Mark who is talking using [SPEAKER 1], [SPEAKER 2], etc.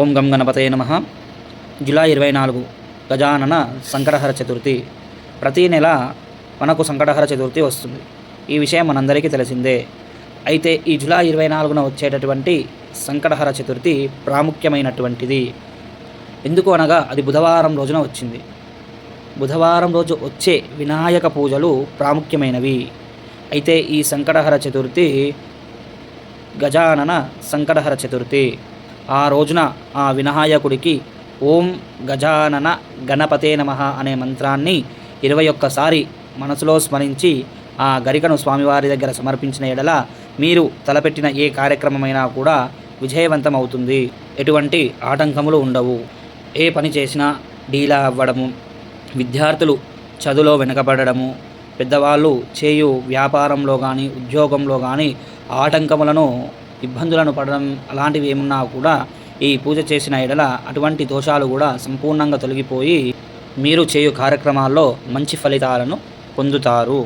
[SPEAKER 1] ఓం గం గణపతయే నమః. జూలై 24 గజానన సంకటహర చతుర్థి. ప్రతీ నెల మనకు సంకటహర చతుర్థి వస్తుంది. ఈ విషయం మనందరికీ తెలిసిందే. అయితే ఈ జూలై 24న వచ్చేటటువంటి సంకటహర చతుర్థి ప్రాముఖ్యమైనటువంటిది. ఎందుకు అనగా అది బుధవారం రోజున వచ్చింది. బుధవారం రోజు వచ్చే వినాయక పూజలు ప్రాముఖ్యమైనవి. అయితే ఈ సంకటహర చతుర్థి గజానన సంకటహర చతుర్థి. ఆ రోజున ఆ వినాయకుడికి ఓం గజానన గణపతే నమః అనే మంత్రాన్ని 21 సారి మనసులో స్మరించి ఆ గరికను స్వామివారి దగ్గర సమర్పించిన ఎడల మీరు తలపెట్టిన ఏ కార్యక్రమమైనా కూడా విజయవంతం అవుతుంది. ఎటువంటి ఆటంకములు ఉండవు. ఏ పని చేసినా డీలా అవ్వడము, విద్యార్థులు చదువులో వెనుకబడము, పెద్దవాళ్ళు చేయు వ్యాపారంలో కానీ ఉద్యోగంలో కానీ ఆటంకములను ఇబ్బందులను పడడం అలాంటివి ఏమున్నా కూడా ఈ పూజ చేసిన ఎడల అటువంటి దోషాలు కూడా సంపూర్ణంగా తొలగిపోయి మీరు చేయు కార్యక్రమాల్లో మంచి ఫలితాలను పొందుతారు.